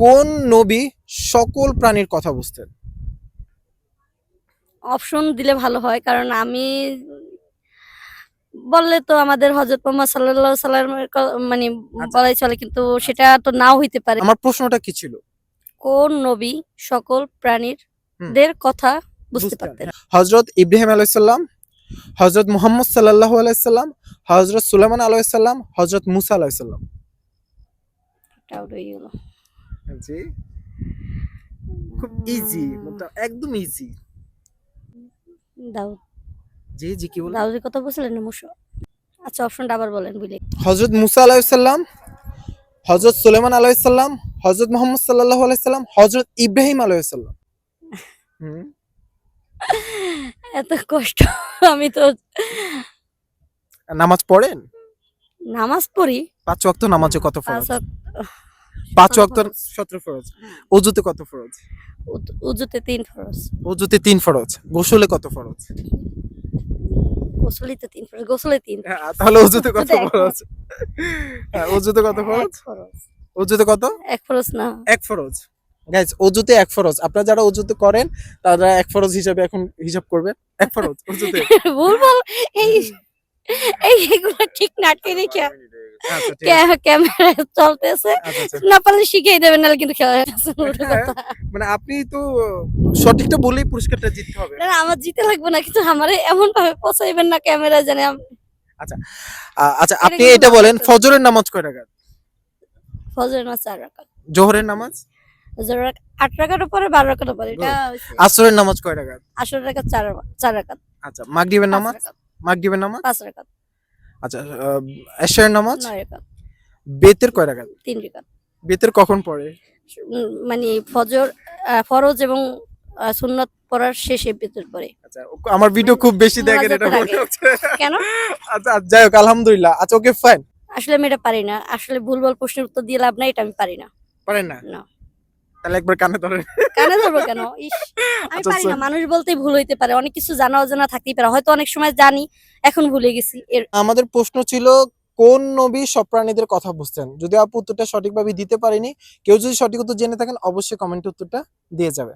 কোন নবী সকল প্রাণীর কথা বুঝতেন? অপশন দিলে ভালো হয়, কারণ আমি বললে তো আমাদের হযরত মুহাম্মদ সাল্লাল্লাহু সাল্লামের মানে আচ্ছা বলাই চলে, কিন্তু আচ্ছা সেটা তো নাও হইতে পারে। আমার প্রশ্নটা কি ছিল? কোন নবী সকল প্রাণীর হুম, দের কথা বুঝতে বুঝতেন, পারতেন? হ্যাঁ। হযরত ইব্রাহিম আলাইহিস সালাম, হযরত মুহাম্মদ সাল্লাল্লাহু আলাইহি সাল্লাম, হযরত সুলাইমান আলাইহিস সালাম, হযরত মুসা আলাইহিস সালাম। আউট হয়ে গেল। জি, খুব ইজি, একদম ইজি। দাউদ। জি, জি কি বলেন? দাউদের কথা বলছিলেন না মুসা? আচ্ছা, অপশনটা আবার বলেন বুঝলি। হযরত মুসা আলাইহিস সালাম, হযরত সুলাইমান আলাইহিস সালাম, হযরত মুহাম্মদ সাল্লাল্লাহু আলাইহি সাল্লাম, হযরত ইব্রাহিম আলাইহিস সালাম। হুম। এত কষ্ট। আমি তো নামাজ পড়েন? নামাজ পড়ি। ৫ ওয়াক্ত নামাজে কত পাঁচ ফরজ? ওয়াক্ত ৫ কত ওয়াক্ত ফরজ? ১৭ ফরজ। হ্যাঁ। ওযুতে কত ফরজ? উযুতে ৩ ফরজ। ওযুতে ৩ ফরজ। গোসলে কত ফরজ? গোসলই তো ৩ ফরজ। গোসলে ৩ হ্যাঁ, ফরজ। তাহলে ওযুতে কত উযুতে ১ ফরজ? ফরজ। হ্যাঁ, ওযুতে কত ১ ফরজ? ফরজ। ওযুতে কত? ১ ফরজ না। ১ ফরজ। গাইস, ওযুতে ১ ফরজ। আপনারা যারা ওযুতে করেন তারা ১ ফরজ হিসাবে এখন হিসাব করবেন। ১ ফরজ ওযুতে। ভুলভাল এই এইগুলো ঠিক না, টেরিকা। আচ্ছা ঠিক আছে। ক্যামেরা চলতেছে। আচ্ছা, আচ্ছা। না পারলে শিখিয়ে দেবেন, নাহলে কিন্তু খেলা আছে, উল্টো হ্যাঁ, কথা। মানে আপনি তো সঠিকটা বললেই পুরস্কারটা জিততে হবে। না, না, আমার জিতে লাগবে না, কিন্তু আমারে এমন ভাবে পচাইবেন না ক্যামেরা জানে আচ্ছা, আচ্ছা এটা আপনি কিন্তু এটা বলেন, মারাত্মক। ফজরের নামাজ কয় রাকাত? ফজরের নামাজ ৪ রাকাত। জোহরের নামাজ? জোহরের ৮ রাকাতের পরে ১২ রাকাতের পরে এটা গুড। হইছে। আসরের নামাজ কয় রাকাত? আসরের রাকাত ৪ রাকাত। আচ্ছা, মাগরিবের ৫ নামাজ? রাকাত। মাগরিবের নামাজ? ৫ রাকাত। আচ্ছা, এশারের নামাজ? ৯ রাকাত। বেতের কয় রাকাত? ৩ রাকাত। বেতের কখন পড়ে? মানে ফজর, ফরজ এবং সুন্নত পড়ার শেষে বেতর পরে। আচ্ছা, আমার ভিডিও খুব বেশি দেখেন এটা মোনাজাতের মনে আগে। হচ্ছে। কেন? আচ্ছা, যাই হোক আলহামদুলিল্লাহ। আচ্ছা ওকে ফাইন। আসলে আমি এটা পারি না। আসলে ভুলভাল প্রশ্নের উত্তর দিয়ে লাভ নাই, এটা আমি পারি না। পারেন না? না। তাহলে একবার কানে ধরেন। কানে ধরবো কেন? ইস! আমি আচ্ছা, পারি না। মানুষ বলতেই ভুল হইতে পারে। অনেক কিছু জানা অজানা থাকতেই পারে। হয়তো অনেক সময় জানি, এখন ভুলে গেছি। আমাদের প্রশ্ন ছিল কোন নবী সব প্রাণীদের কথা বুঝতেন? যদি আপু উত্তরটা সঠিকভাবে দিতে পারেনি, কেউ যদি সঠিক উত্তর জেনে থাকেন অবশ্যই কমেন্টে উত্তরটা দিয়ে যাবে।